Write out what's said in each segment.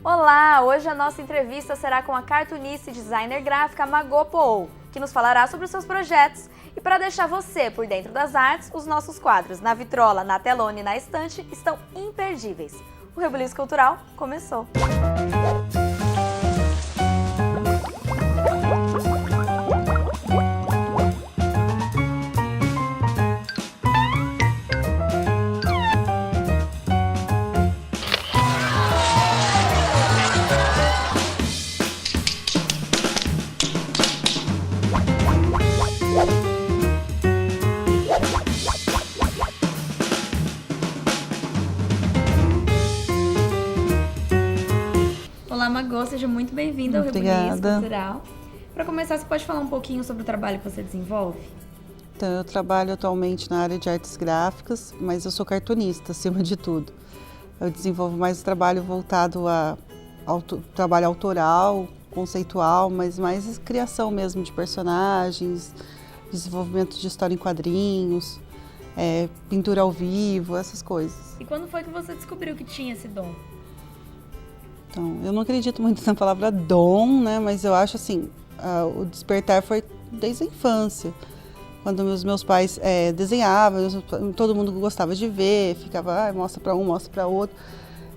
Olá! Hoje a nossa entrevista será com a cartunista e designer gráfica Margot Pou, que nos falará sobre os seus projetos. E para deixar você por dentro das artes, os nossos quadros na vitrola, na telona e na estante estão imperdíveis. O Rebuliço Cultural começou! Olá, Margot, seja muito bem-vinda ao Rebuliço Cultural. Para começar, você pode falar um pouquinho sobre o trabalho que você desenvolve? Então, eu trabalho atualmente na área de artes gráficas, mas eu sou cartunista, acima de tudo. Eu desenvolvo mais trabalho voltado a trabalho autoral, conceitual, mas mais criação mesmo de personagens, desenvolvimento de história em quadrinhos, pintura ao vivo, essas coisas. E quando foi que você descobriu que tinha esse dom? Então, eu não acredito muito na palavra dom, né? Mas eu acho assim, o despertar foi desde a infância. Quando os meus pais desenhavam, todo mundo gostava de ver, ficava, mostra para um, mostra para outro.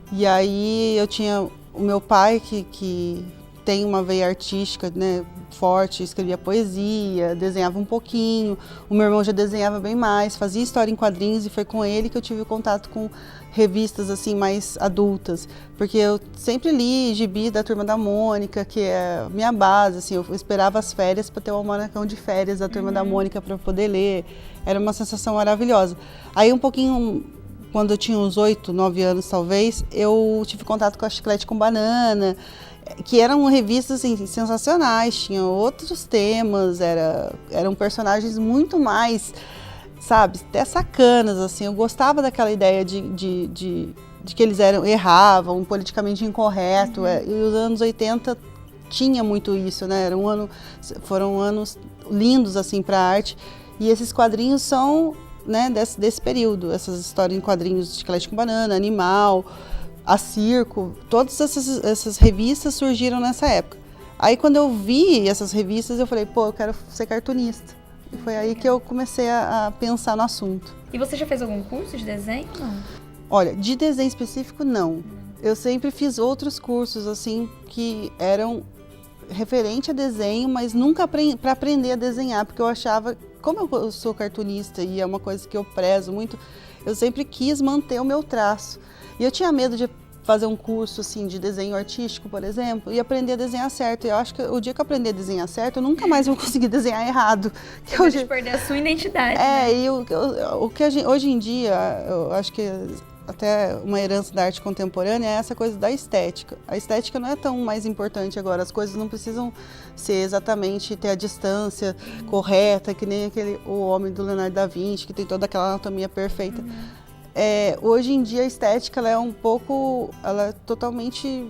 E aí eu tinha o meu pai que tem uma veia artística, né, forte, escrevia poesia, desenhava um pouquinho. O meu irmão já desenhava bem mais, fazia história em quadrinhos e foi com ele que eu tive contato com revistas assim mais adultas, porque eu sempre li gibi da Turma da Mônica, que é a minha base, assim, eu esperava as férias para ter um manacão de férias da Turma da Mônica para poder ler. Era uma sensação maravilhosa. Aí um pouquinho, quando eu tinha uns 8, 9 anos talvez, eu tive contato com a Chiclete com Banana, que eram revistas assim, sensacionais, tinham outros temas, eram personagens muito mais, sabe, até sacanas, assim. Eu gostava daquela ideia de que eles erravam, politicamente incorreto, e os anos 80 tinha muito isso, né? Foram anos lindos assim para a arte, e esses quadrinhos são, né, desse período, essas histórias em quadrinhos de Chiclete com Banana, Animal, a Circo, todas essas revistas surgiram nessa época. Aí quando eu vi essas revistas, eu falei, pô, eu quero ser cartunista. E foi aí que eu comecei a pensar no assunto. E você já fez algum curso de desenho? Não. Olha, de desenho específico, não. Eu sempre fiz outros cursos, assim, que eram referente a desenho, mas nunca para aprender a desenhar, porque eu achava, como eu sou cartunista e é uma coisa que eu prezo muito, eu sempre quis manter o meu traço. E eu tinha medo de fazer um curso assim de desenho artístico, por exemplo, e aprender a desenhar certo. E eu acho que o dia que eu aprender a desenhar certo, eu nunca mais vou conseguir desenhar errado. Você pode perder a sua identidade. Né? E o que hoje em dia, eu acho que até uma herança da arte contemporânea é essa coisa da estética. A estética não é tão mais importante agora, as coisas não precisam ser exatamente, ter a distância correta, que nem o homem do Leonardo da Vinci, que tem toda aquela anatomia perfeita. Hoje em dia a estética ela é totalmente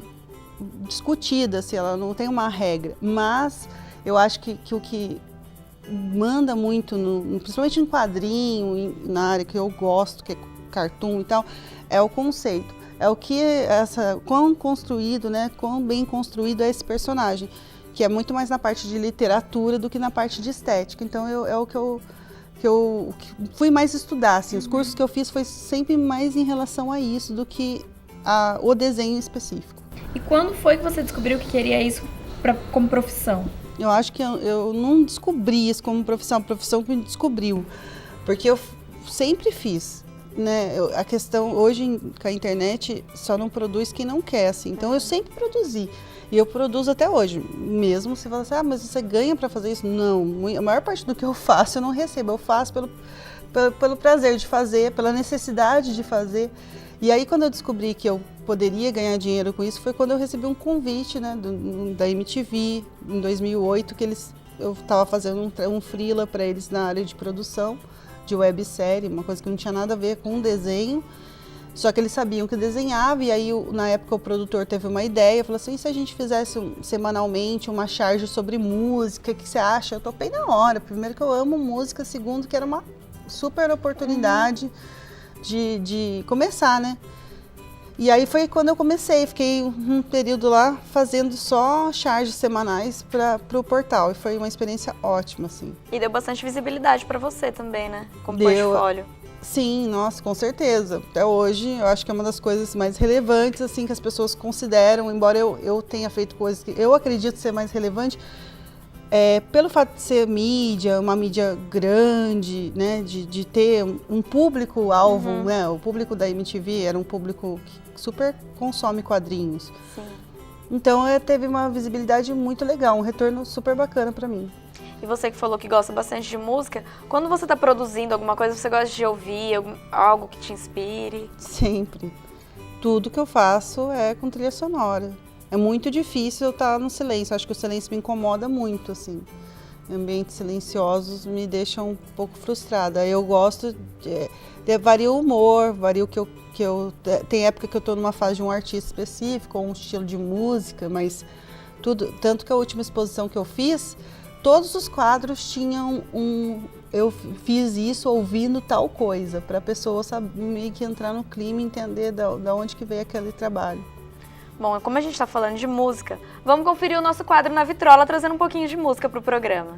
discutida, assim, ela não tem uma regra, mas eu acho que o que manda muito, principalmente em quadrinho, na área que eu gosto, que é cartoon e tal, é o conceito, é o que quão construído, né, quão bem construído é esse personagem, que é muito mais na parte de literatura do que na parte de estética. Então é o que eu fui mais estudar, assim. Os cursos que eu fiz foi sempre mais em relação a isso do que o desenho específico. E quando foi que você descobriu que queria isso como profissão? Eu acho que eu não descobri isso como profissão, a profissão que me descobriu, porque eu sempre fiz, né? A questão hoje com a internet só não produz quem não quer, assim. Então eu sempre produzi. E eu produzo até hoje, mesmo se você fala assim, mas você ganha para fazer isso? Não, a maior parte do que eu faço eu não recebo, eu faço pelo prazer de fazer, pela necessidade de fazer. E aí quando eu descobri que eu poderia ganhar dinheiro com isso, foi quando eu recebi um convite, né, da MTV, em 2008, que eu estava fazendo um freela para eles na área de produção, de websérie, uma coisa que não tinha nada a ver com desenho. Só que eles sabiam que desenhava, e aí na época o produtor teve uma ideia, falou assim, e se a gente fizesse semanalmente uma charge sobre música, o que você acha? Eu topei na hora, primeiro que eu amo música, segundo que era uma super oportunidade de começar, né? E aí foi quando eu comecei, fiquei um período lá fazendo só charges semanais para o portal. E foi uma experiência ótima, assim. E deu bastante visibilidade para você também, né? Como Deu. portfólio. Sim, nossa, com certeza. Até hoje, eu acho que é uma das coisas mais relevantes, assim, que as pessoas consideram, embora eu tenha feito coisas que eu acredito ser mais relevante, pelo fato de ser mídia, uma mídia grande, né, de ter um público-alvo, né, o público da MTV era um público que super consome quadrinhos. Sim. Então, teve uma visibilidade muito legal, um retorno super bacana para mim. E você que falou que gosta bastante de música, quando você está produzindo alguma coisa, você gosta de ouvir algo que te inspire? Sempre. Tudo que eu faço é com trilha sonora. É muito difícil eu estar no silêncio. Acho que o silêncio me incomoda muito, assim. Ambientes silenciosos me deixam um pouco frustrada. Eu gosto varia o humor, varia o que eu tem época que eu estou numa fase de um artista específico, ou um estilo de música, mas tudo, tanto que a última exposição que eu fiz, todos os quadros tinham eu fiz isso ouvindo tal coisa, para a pessoa meio que entrar no clima e entender da onde que veio aquele trabalho. Bom, como a gente está falando de música, vamos conferir o nosso quadro na Vitrola, trazendo um pouquinho de música para o programa.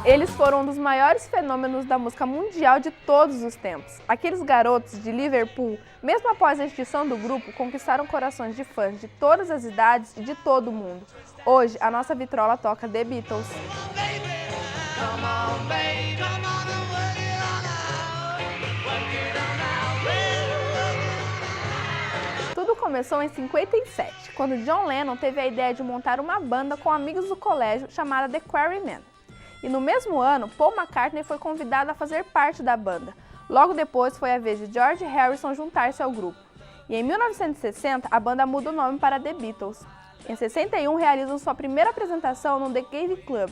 Eles foram um dos maiores fenômenos da música mundial de todos os tempos. Aqueles garotos de Liverpool, mesmo após a extinção do grupo, conquistaram corações de fãs de todas as idades e de todo o mundo. Hoje, a nossa Vitrola toca The Beatles. Tudo começou em 57, quando John Lennon teve a ideia de montar uma banda com amigos do colégio chamada The Quarrymen. E no mesmo ano, Paul McCartney foi convidado a fazer parte da banda. Logo depois foi a vez de George Harrison juntar-se ao grupo. E em 1960, a banda muda o nome para The Beatles. Em 61, realizam sua primeira apresentação no The Cave Club.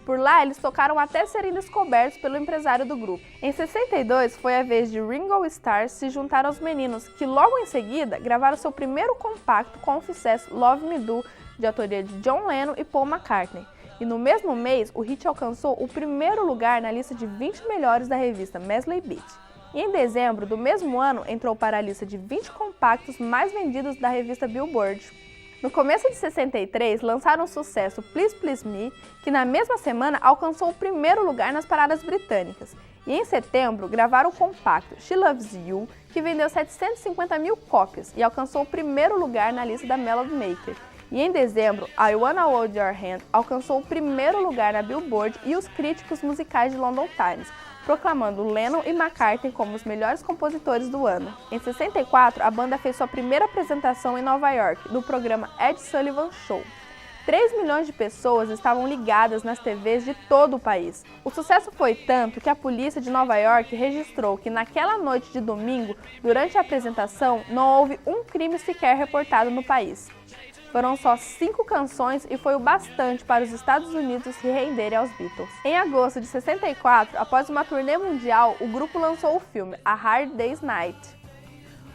Por lá, eles tocaram até serem descobertos pelo empresário do grupo. Em 62, foi a vez de Ringo Starr se juntar aos meninos, que logo em seguida gravaram seu primeiro compacto com o sucesso Love Me Do, de autoria de John Lennon e Paul McCartney. E no mesmo mês, o hit alcançou o primeiro lugar na lista de 20 melhores da revista Mesley Beat. E em dezembro do mesmo ano, entrou para a lista de 20 compactos mais vendidos da revista Billboard. No começo de 63, lançaram o sucesso Please Please Me, que na mesma semana alcançou o primeiro lugar nas paradas britânicas. E em setembro, gravaram o compacto She Loves You, que vendeu 750 mil cópias e alcançou o primeiro lugar na lista da Melody Maker. E em dezembro, I Wanna Hold Your Hand alcançou o primeiro lugar na Billboard e os críticos musicais de London Times, proclamando Lennon e McCartney como os melhores compositores do ano. Em 64, a banda fez sua primeira apresentação em Nova York, no programa Ed Sullivan Show. 3 milhões de pessoas estavam ligadas nas TVs de todo o país. O sucesso foi tanto que a polícia de Nova York registrou que naquela noite de domingo, durante a apresentação, não houve um crime sequer reportado no país. Foram só 5 canções e foi o bastante para os Estados Unidos se renderem aos Beatles. Em agosto de 64, após uma turnê mundial, o grupo lançou o filme A Hard Day's Night.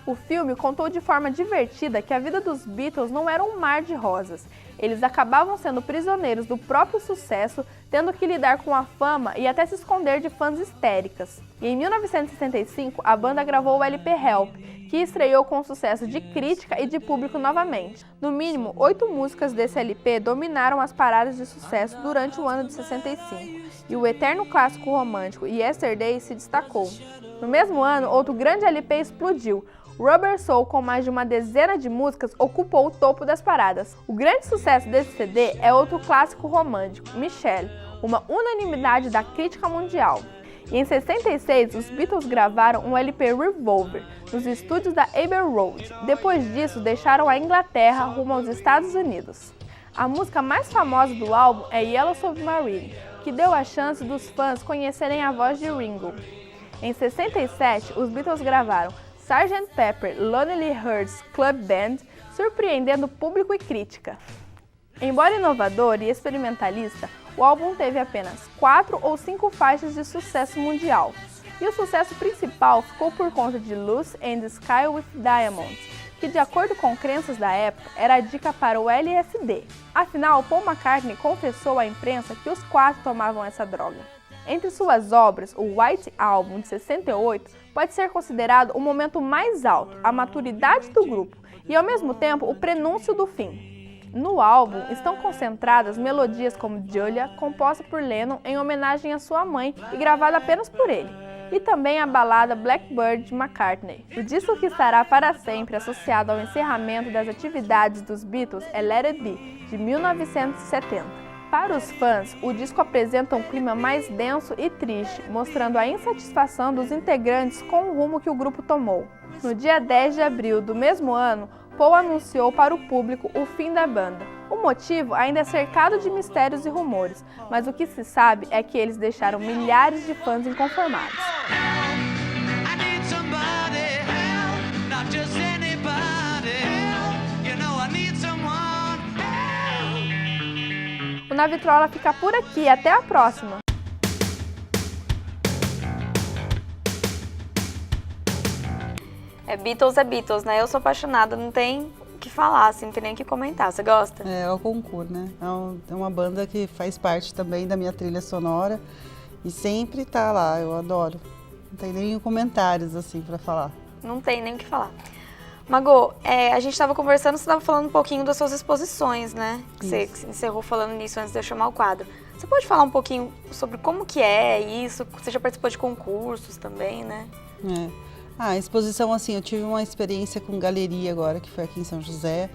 O filme contou de forma divertida que a vida dos Beatles não era um mar de rosas. Eles acabavam sendo prisioneiros do próprio sucesso, tendo que lidar com a fama e até se esconder de fãs histéricas. E em 1965, a banda gravou o LP Help, que estreou com sucesso de crítica e de público novamente. No mínimo, 8 músicas desse LP dominaram as paradas de sucesso durante o ano de 65, e o eterno clássico romântico Yesterday se destacou. No mesmo ano, outro grande LP explodiu. Rubber Soul, com mais de uma dezena de músicas, ocupou o topo das paradas. O grande sucesso desse CD é outro clássico romântico, Michelle, uma unanimidade da crítica mundial. E em 66, os Beatles gravaram um LP Revolver, nos estúdios da Abbey Road. Depois disso, deixaram a Inglaterra rumo aos Estados Unidos. A música mais famosa do álbum é Yellow Submarine, que deu a chance dos fãs conhecerem a voz de Ringo. Em 67, os Beatles gravaram Sgt. Pepper Lonely Hearts Club Band, surpreendendo público e crítica. Embora inovador e experimentalista, o álbum teve apenas 4 ou 5 faixas de sucesso mundial. E o sucesso principal ficou por conta de Lucy and the Sky with Diamonds, que, de acordo com crenças da época, era a dica para o LSD. Afinal, Paul McCartney confessou à imprensa que os 4 tomavam essa droga. Entre suas obras, o White Album de 68 pode ser considerado o momento mais alto, a maturidade do grupo e, ao mesmo tempo, o prenúncio do fim. No álbum estão concentradas melodias como Julia, composta por Lennon em homenagem à sua mãe e gravada apenas por ele, e também a balada Blackbird de McCartney. O disco que estará para sempre associado ao encerramento das atividades dos Beatles é Let It Be, de 1970. Para os fãs, o disco apresenta um clima mais denso e triste, mostrando a insatisfação dos integrantes com o rumo que o grupo tomou. No dia 10 de abril do mesmo ano, Paul anunciou para o público o fim da banda. O motivo ainda é cercado de mistérios e rumores, mas o que se sabe é que eles deixaram milhares de fãs inconformados. O Na Vitrola fica por aqui, até a próxima! É Beatles, né? Eu sou apaixonada, não tem o que falar, assim, não tem nem o que comentar. Você gosta? É o concurso, né? É uma banda que faz parte também da minha trilha sonora e sempre tá lá, eu adoro. Não tem nem comentários, assim, pra falar. Não tem nem o que falar. Magô, a gente estava conversando, você estava falando um pouquinho das suas exposições, né? Você encerrou falando nisso antes de eu chamar o quadro. Você pode falar um pouquinho sobre como que é isso? Você já participou de concursos também, né? A exposição, assim, eu tive uma experiência com galeria agora, que foi aqui em São José.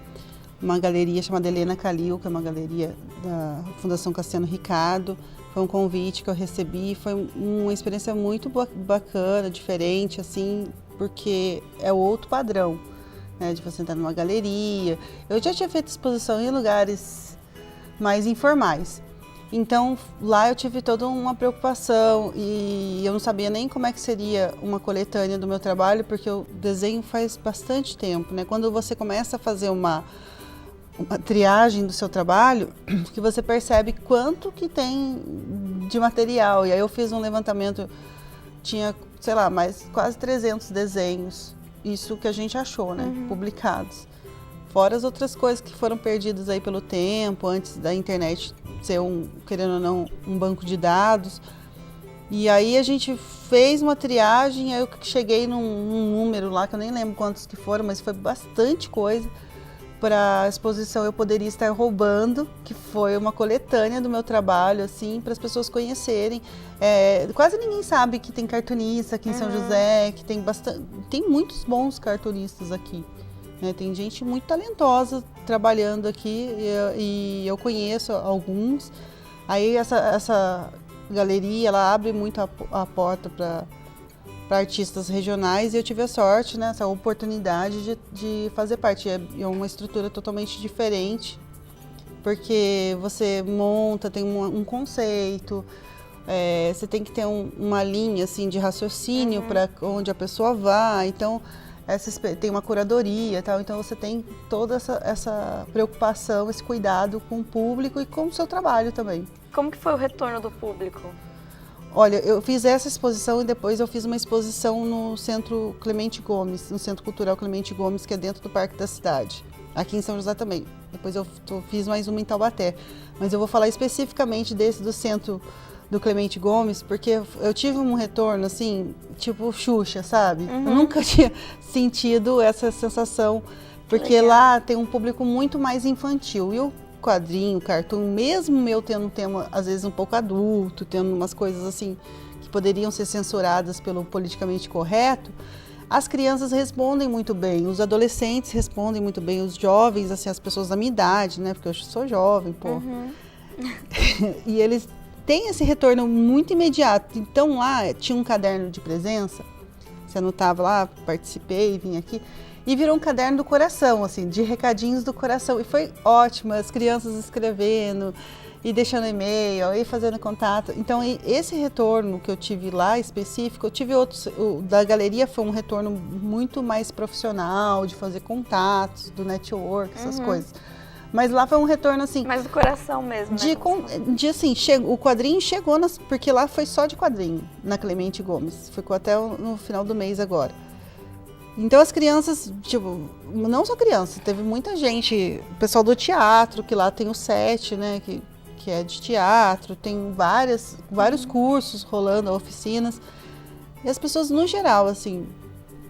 Uma galeria chamada Helena Calil, que é uma galeria da Fundação Cassiano Ricardo. Foi um convite que eu recebi, foi uma experiência muito bacana, diferente, assim, porque é outro padrão, né, de você entrar numa galeria. Eu já tinha feito exposição em lugares mais informais. Então, lá eu tive toda uma preocupação e eu não sabia nem como é que seria uma coletânea do meu trabalho, porque eu desenho faz bastante tempo, né? Quando você começa a fazer uma triagem do seu trabalho, que você percebe quanto que tem de material. E aí eu fiz um levantamento, tinha, sei lá, mais quase 300 desenhos, isso que a gente achou, né? Publicados. Fora as outras coisas que foram perdidas aí pelo tempo, antes da internet ser querendo ou não, um banco de dados. E aí a gente fez uma triagem, aí eu cheguei num número lá, que eu nem lembro quantos que foram, mas foi bastante coisa. Para a exposição Eu Poderia Estar Roubando, que foi uma coletânea do meu trabalho, assim, para as pessoas conhecerem. Quase ninguém sabe que tem cartunista aqui em São José, que tem muitos bons cartunistas aqui. Tem gente muito talentosa trabalhando aqui e eu conheço alguns. Aí essa galeria, ela abre muito a porta para artistas regionais e eu tive a sorte, né, essa oportunidade de fazer parte. É uma estrutura totalmente diferente, porque você monta, tem um conceito, você tem que ter uma linha assim, de raciocínio para onde a pessoa vai. Então, tem uma curadoria e tal, então você tem toda essa preocupação, esse cuidado com o público e com o seu trabalho também. Como que foi o retorno do público? Olha, eu fiz essa exposição e depois eu fiz uma exposição no Centro Clemente Gomes, no Centro Cultural Clemente Gomes, que é dentro do Parque da Cidade, aqui em São José também. Depois eu fiz mais uma em Taubaté, mas eu vou falar especificamente desse do Centro do Clemente Gomes, porque eu tive um retorno, assim, tipo Xuxa, sabe? Eu nunca tinha sentido essa sensação, porque lá tem um público muito mais infantil. E o quadrinho, o cartoon, mesmo eu tendo um tema, às vezes, um pouco adulto, tendo umas coisas, assim, que poderiam ser censuradas pelo politicamente correto, as crianças respondem muito bem, os adolescentes respondem muito bem, os jovens, assim, as pessoas da minha idade, né? Porque eu sou jovem, pô. E eles tem esse retorno muito imediato. Então lá tinha um caderno de presença, você anotava lá, participei, vim aqui, e virou um caderno do coração, assim, de recadinhos do coração. E foi ótimo, as crianças escrevendo e deixando e-mail, e fazendo contato. Então esse retorno que eu tive lá específico, eu tive outros, o da galeria foi um retorno muito mais profissional, de fazer contatos, do network, essas coisas. Mas lá foi um retorno assim... Mais do coração mesmo, né? Assim, o quadrinho chegou, porque lá foi só de quadrinho, na Clemente Gomes. Ficou até no final do mês agora. Então as crianças, tipo, não só crianças, teve muita gente, o pessoal do teatro, que lá tem o set, né, que que é de teatro, tem vários cursos rolando, oficinas. E as pessoas, no geral, assim,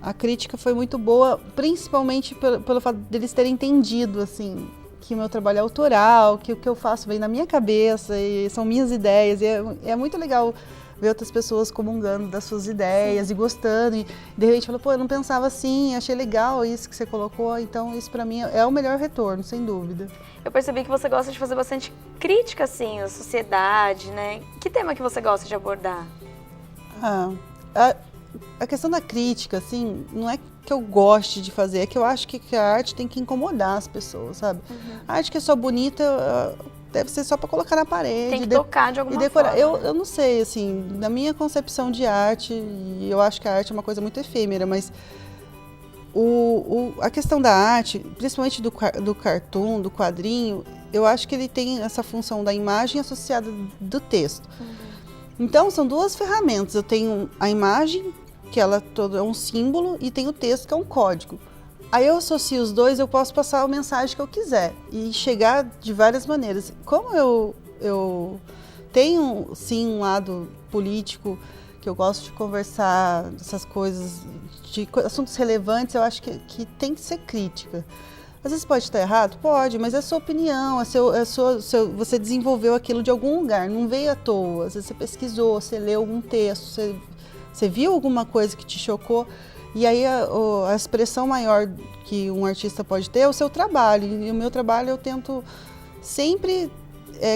a crítica foi muito boa, principalmente pelo fato deles terem entendido, assim, que o meu trabalho é autoral, que o que eu faço vem na minha cabeça e são minhas ideias. E é muito legal ver outras pessoas comungando das suas ideias e gostando. E de repente falou, pô, eu não pensava assim, achei legal isso que você colocou. Então isso pra mim é o melhor retorno, sem dúvida. Eu percebi que você gosta de fazer bastante crítica, assim, à sociedade, né? Que tema que você gosta de abordar? A questão da crítica, assim, não é que eu goste de fazer, é que eu acho que a arte tem que incomodar as pessoas, sabe? A arte que é só bonita deve ser só para colocar na parede. Tem que tocar de alguma decorar. forma. Eu não sei, assim, na minha concepção de arte, e eu acho que a arte é uma coisa muito efêmera, mas a questão da arte, principalmente do cartoon, do quadrinho, eu acho que ele tem essa função da imagem associada do texto. Então, são duas ferramentas. Eu tenho a imagem, que ela é um símbolo, e tem o texto, que é um código. Aí eu associo os dois, eu posso passar a mensagem que eu quiser e chegar de várias maneiras. Como eu tenho, sim, um lado político, que eu gosto de conversar essas coisas, de assuntos relevantes, eu acho que tem que ser crítica. Às vezes pode estar errado? Pode, mas é a sua opinião, você desenvolveu aquilo de algum lugar, não veio à toa. Às vezes você pesquisou, você leu algum texto, você viu alguma coisa que te chocou. E aí a expressão maior que um artista pode ter é o seu trabalho. E o meu trabalho eu tento sempre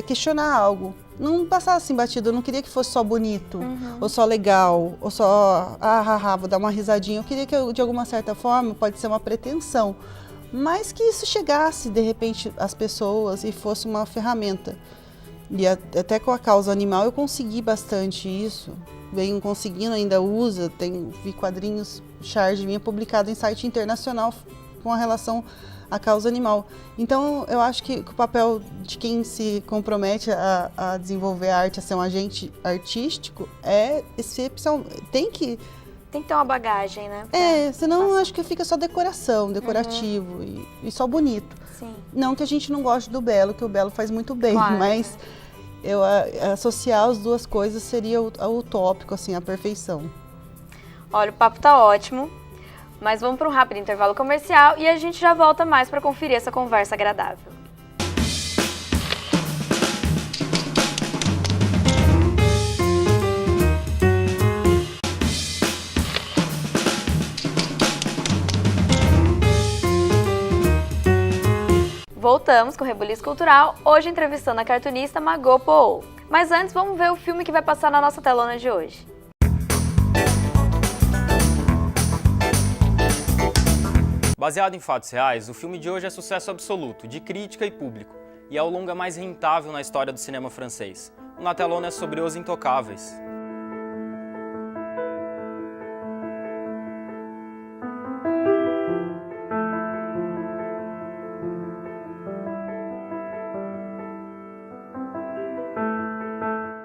questionar algo. Não passar assim batido, eu não queria que fosse só bonito, ou só legal, ou só, vou dar uma risadinha. Eu queria que, de alguma certa forma, pode ser uma pretensão, mas que isso chegasse, de repente, às pessoas e fosse uma ferramenta. E até com a causa animal eu consegui bastante isso. Venho conseguindo, ainda vi quadrinhos, charge minha publicado em site internacional com a relação à causa animal. Então eu acho que o papel de quem se compromete a desenvolver a arte, a ser um agente artístico, é excepcional. Tem que ter uma bagagem, né? Senão eu acho que fica só decorativo e só bonito. Sim. Não que a gente não goste do belo, que o belo faz muito bem, claro, mas associar as duas coisas seria o utópico, assim, a perfeição. Olha, o papo tá ótimo, mas vamos para um rápido intervalo comercial e a gente já volta mais para conferir essa conversa agradável. Voltamos com o Rebuliço Cultural, hoje entrevistando a cartunista Margot Paul. Mas antes, vamos ver o filme que vai passar na nossa telona de hoje. Baseado em fatos reais, o filme de hoje é sucesso absoluto, de crítica e público, e é o longa mais rentável na história do cinema francês. O Na Telona é sobre Os Intocáveis.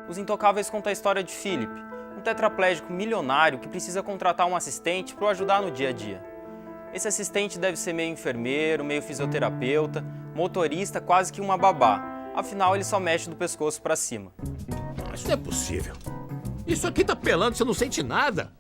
Os Intocáveis conta a história de Philip, um tetraplégico milionário que precisa contratar um assistente para o ajudar no dia a dia. Esse assistente deve ser meio enfermeiro, meio fisioterapeuta, motorista, quase que uma babá. Afinal, ele só mexe do pescoço para cima. Isso não é possível. Isso aqui tá pelando, você não sente nada.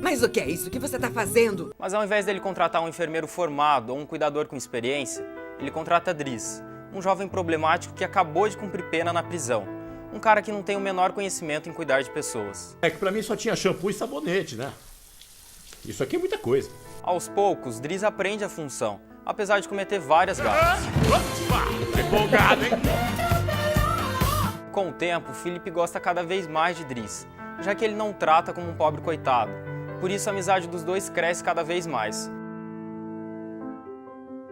Mas o que é isso que você tá fazendo? Mas ao invés dele contratar um enfermeiro formado ou um cuidador com experiência, ele contrata Driss, um jovem problemático que acabou de cumprir pena na prisão. Um cara que não tem o menor conhecimento em cuidar de pessoas. É que pra mim só tinha shampoo e sabonete, né? Isso aqui é muita coisa. Aos poucos, Driss aprende a função, apesar de cometer várias gafas. Opa! Empolgado, hein? Com o tempo, Philip gosta cada vez mais de Driss, já que ele não o trata como um pobre coitado. Por isso, a amizade dos dois cresce cada vez mais.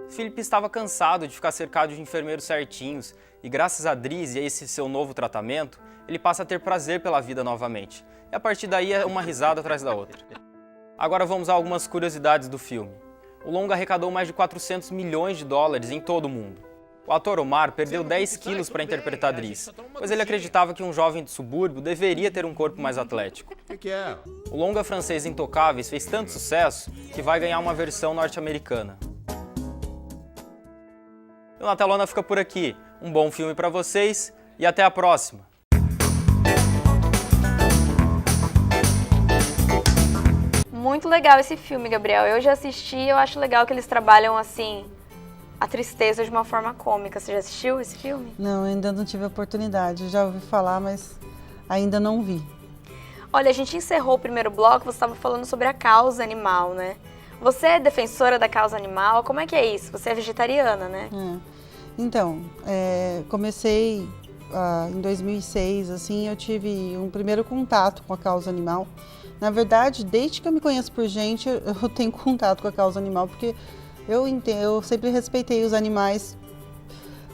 Philip estava cansado de ficar cercado de enfermeiros certinhos e graças a Driss e a esse seu novo tratamento, ele passa a ter prazer pela vida novamente. E a partir daí é uma risada atrás da outra. Agora vamos a algumas curiosidades do filme. O longa arrecadou mais de 400 milhões de dólares em todo o mundo. O ator Omar perdeu 10 quilos para interpretar Driss, pois ele acreditava que um jovem de subúrbio deveria ter um corpo mais atlético. O que é? O longa francês Intocáveis fez tanto sucesso que vai ganhar uma versão norte-americana. O Na Telona fica por aqui. Um bom filme para vocês e até a próxima! Muito legal esse filme, Gabriel. Eu já assisti, eu acho legal que eles trabalham assim a tristeza de uma forma cômica. Você já assistiu esse filme? Não, ainda não tive a oportunidade. Já ouvi falar, mas ainda não vi. Olha, a gente encerrou o primeiro bloco, você estava falando sobre a causa animal, né? Você é defensora da causa animal? Como é que é isso? Você é vegetariana, né? Então, comecei em 2006, assim, eu tive um primeiro contato com a causa animal. Na verdade, desde que eu me conheço por gente, eu tenho contato com a causa animal, porque eu sempre respeitei os animais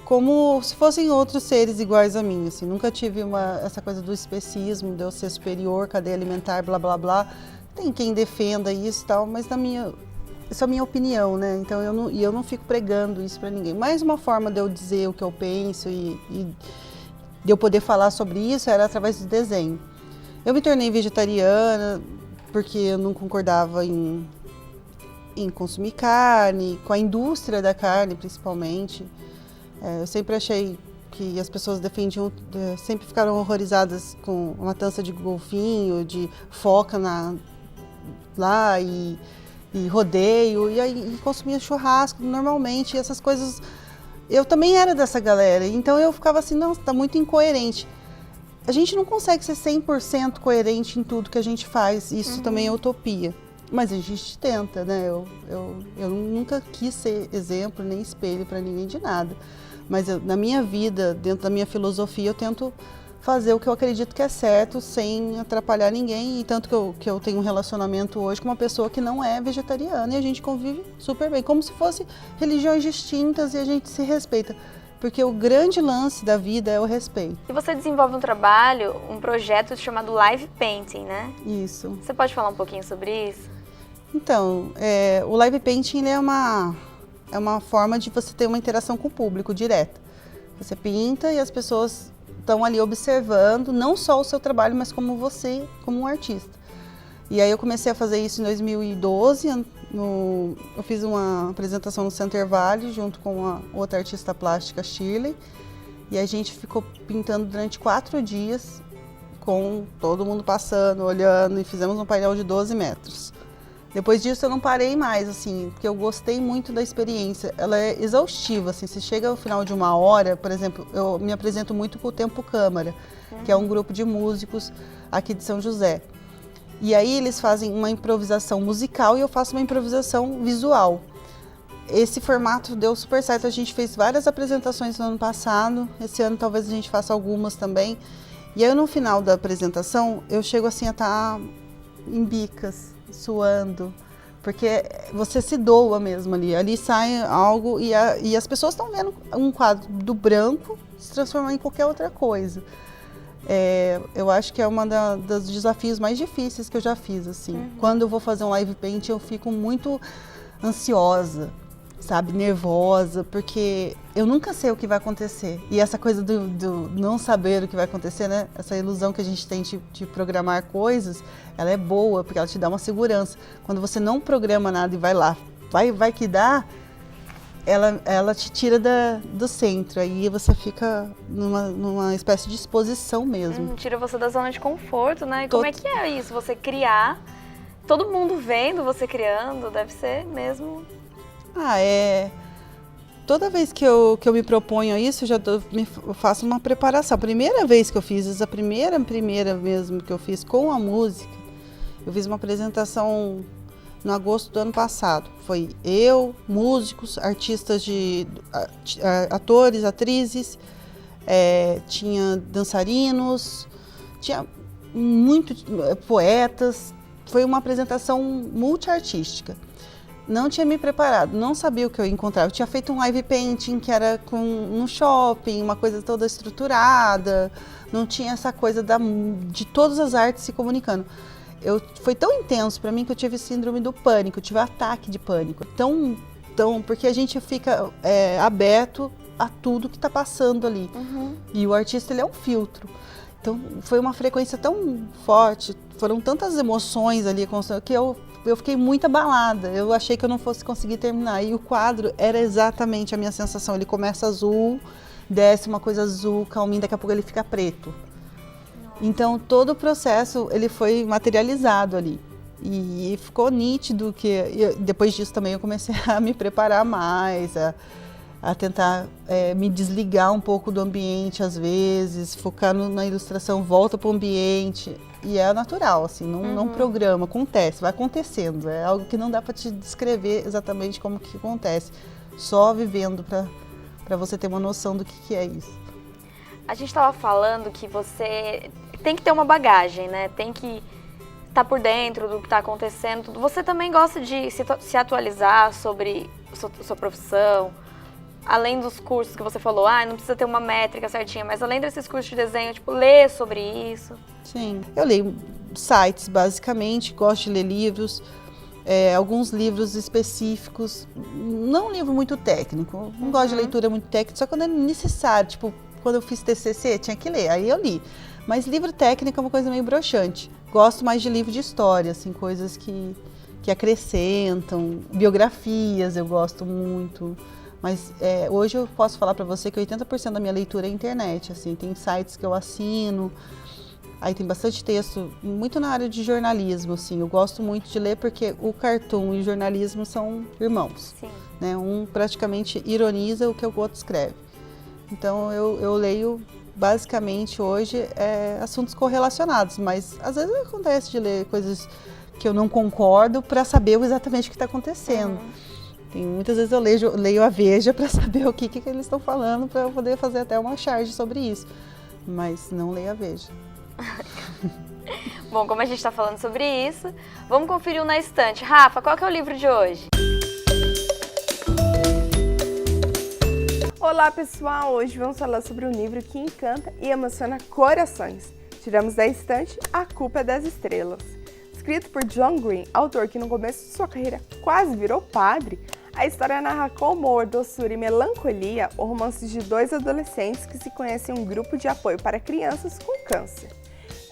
como se fossem outros seres iguais a mim, assim. Nunca tive essa coisa do especismo, de eu ser superior, cadeia alimentar, blá, blá, blá. Tem quem defenda isso e tal, mas isso é a minha opinião, né? Então eu não fico pregando isso para ninguém. Mais uma forma de eu dizer o que eu penso e de eu poder falar sobre isso era através do desenho. Eu me tornei vegetariana porque eu não concordava em consumir carne, com a indústria da carne principalmente. Eu sempre achei que as pessoas defendiam, sempre ficaram horrorizadas com a matança de golfinho, de foca lá e rodeio, e consumia churrasco normalmente, e essas coisas. Eu também era dessa galera, então eu ficava assim, não, tá muito incoerente. A gente não consegue ser 100% coerente em tudo que a gente faz, isso também é utopia. Mas a gente tenta, né? Eu nunca quis ser exemplo nem espelho para ninguém de nada. Mas na minha vida, dentro da minha filosofia, eu tento fazer o que eu acredito que é certo, sem atrapalhar ninguém. E tanto que eu tenho um relacionamento hoje com uma pessoa que não é vegetariana e a gente convive super bem, como se fossem religiões distintas e a gente se respeita. Porque o grande lance da vida é o respeito. E você desenvolve um projeto chamado Live Painting, né? Isso. Você pode falar um pouquinho sobre isso? Então, o live painting é uma forma de você ter uma interação com o público direta. Você pinta e as pessoas estão ali observando não só o seu trabalho, mas como você, como um artista. E aí eu comecei a fazer isso em 2012, eu fiz uma apresentação no Center Valley junto com a outra artista plástica, Shirley, e a gente ficou pintando durante 4 dias, com todo mundo passando, olhando, e fizemos um painel de 12 metros. Depois disso eu não parei mais, assim, porque eu gostei muito da experiência. Ela é exaustiva, assim, se chega ao final de 1 hora, por exemplo, eu me apresento muito com o Tempo Câmara, que é um grupo de músicos aqui de São José. E aí eles fazem uma improvisação musical e eu faço uma improvisação visual. Esse formato deu super certo, a gente fez várias apresentações no ano passado, esse ano talvez a gente faça algumas também. E aí no final da apresentação eu chego assim a estar em bicas, suando, porque você se doa mesmo ali. Ali sai algo e as pessoas estão vendo um quadro do branco se transformar em qualquer outra coisa. Eu acho que é um dos desafios mais difíceis que eu já fiz, assim. Quando eu vou fazer um live paint, eu fico muito ansiosa, sabe, nervosa, porque eu nunca sei o que vai acontecer. E essa coisa do não saber o que vai acontecer, né? Essa ilusão que a gente tem de programar coisas, ela é boa, porque ela te dá uma segurança. Quando você não programa nada e vai lá, vai que dá, ela te tira do centro, aí você fica numa espécie de exposição mesmo. Tira você da zona de conforto, né? E como é que é isso? Você criar, todo mundo vendo você criando, deve ser mesmo... Toda vez que eu me proponho a isso, eu faço uma preparação. A primeira vez que eu fiz, a primeira mesmo que eu fiz com a música, eu fiz uma apresentação no agosto do ano passado. Foi eu, músicos, artistas atores, atrizes, tinha dançarinos, tinha muitos poetas. Foi uma apresentação multiartística. Não tinha me preparado, não sabia o que eu ia encontrar. Eu tinha feito um live painting que era no shopping, uma coisa toda estruturada, não tinha essa coisa de todas as artes se comunicando. Foi tão intenso para mim que eu tive síndrome do pânico, eu tive ataque de pânico. Porque a gente fica aberto a tudo que está passando ali. E o artista, ele é um filtro. Então foi uma frequência tão forte, foram tantas emoções ali que eu fiquei muito abalada. Eu achei que eu não fosse conseguir terminar. E o quadro era exatamente a minha sensação. Ele começa azul, desce uma coisa azul, calminho, daqui a pouco ele fica preto. Então todo o processo ele foi materializado ali. E ficou nítido que depois disso também eu comecei a me preparar mais, a tentar me desligar um pouco do ambiente às vezes, focar na ilustração, volta para o ambiente. E é natural, assim, não programa, acontece, vai acontecendo. É algo que não dá para te descrever exatamente como que acontece, só vivendo para você ter uma noção do que é isso. A gente estava falando que você tem que ter uma bagagem, né? Tem que estar por dentro do que está acontecendo. Você também gosta de se atualizar sobre sua profissão, além dos cursos que você falou, não precisa ter uma métrica certinha, mas além desses cursos de desenho, tipo, ler sobre isso? Sim, eu leio sites, basicamente, gosto de ler livros, alguns livros específicos, não um livro muito técnico, não gosto de leitura muito técnica, só quando é necessário, tipo, quando eu fiz TCC, tinha que ler, aí eu li. Mas livro técnico é uma coisa meio broxante. Gosto mais de livro de história, assim, coisas que acrescentam, biografias eu gosto muito. Mas hoje eu posso falar para você que 80% da minha leitura é internet, assim, tem sites que eu assino, aí tem bastante texto, muito na área de jornalismo, assim, eu gosto muito de ler porque o cartoon e o jornalismo são irmãos, Sim. Né? Um praticamente ironiza o que o outro escreve. Então eu leio basicamente hoje assuntos correlacionados, mas às vezes acontece de ler coisas que eu não concordo para saber exatamente o que está acontecendo. Muitas vezes eu leio a Veja para saber o que eles estão falando, para eu poder fazer até uma charge sobre isso, mas não leio a Veja. Bom, como a gente está falando sobre isso, vamos conferir o Na Estante. Rafa, qual que é o livro de hoje? Olá pessoal, hoje vamos falar sobre um livro que encanta e emociona corações. Tiramos da estante A Culpa é das Estrelas. Escrito por John Green, autor que no começo de sua carreira quase virou padre, a história narra com humor, doçura e melancolia o romance de dois adolescentes que se conhecem em um grupo de apoio para crianças com câncer.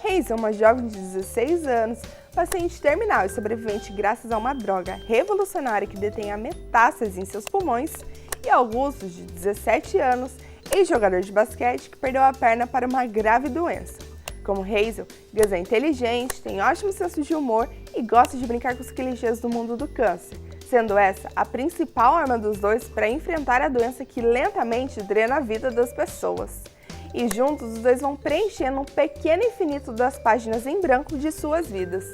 Hazel, uma jovem de 16 anos, paciente terminal e sobrevivente graças a uma droga revolucionária que detém a metástase em seus pulmões, e Augusto, de 17 anos, ex-jogador de basquete que perdeu a perna para uma grave doença. Como Hazel, Gus é inteligente, tem ótimo senso de humor e gosta de brincar com os clichês do mundo do câncer, sendo essa a principal arma dos dois para enfrentar a doença que lentamente drena a vida das pessoas. E juntos os dois vão preenchendo um pequeno infinito das páginas em branco de suas vidas.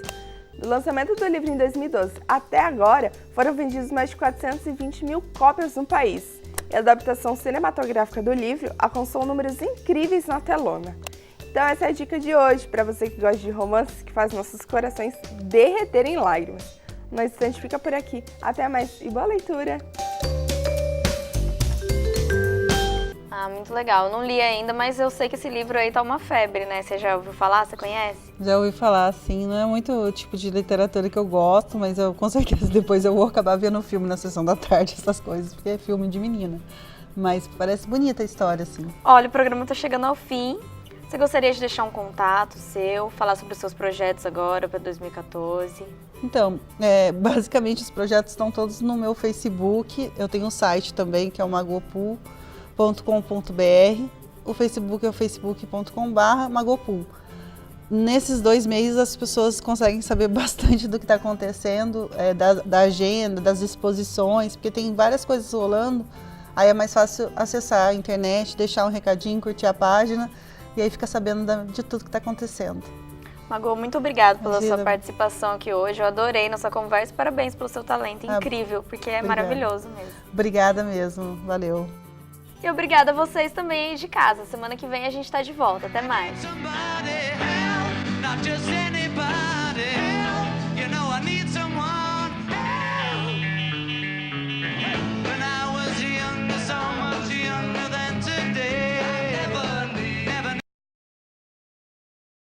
Do lançamento do livro em 2012 até agora, foram vendidos mais de 420 mil cópias no país. E a adaptação cinematográfica do livro alcançou números incríveis na telona. Então essa é a dica de hoje, para você que gosta de romances que faz nossos corações derreterem em lágrimas. O Na Estante fica por aqui. Até mais e boa leitura! Muito legal. Eu não li ainda, mas eu sei que esse livro aí tá uma febre, né? Você já ouviu falar? Você conhece? Já ouvi falar, sim. Não é muito o tipo de literatura que eu gosto, mas eu com certeza depois eu vou acabar vendo filme na sessão da tarde, essas coisas, porque é filme de menina. Mas parece bonita a história, assim. Olha, o programa tá chegando ao fim. Você gostaria de deixar um contato seu, falar sobre os seus projetos agora para 2014? Então, basicamente os projetos estão todos no meu Facebook. Eu tenho um site também, que é o magopool.com.br. O Facebook é o facebook.com/magopool. Nesses 2 meses as pessoas conseguem saber bastante do que está acontecendo, da agenda, das exposições, porque tem várias coisas rolando. Aí é mais fácil acessar a internet, deixar um recadinho, curtir a página e aí fica sabendo de tudo que está acontecendo. Magô, muito obrigada pela sua participação aqui hoje. Eu adorei nossa conversa. Parabéns pelo seu talento, incrível, porque é maravilhoso mesmo. Obrigada mesmo, valeu. E obrigada a vocês também aí de casa. Semana que vem a gente tá de volta. Até mais.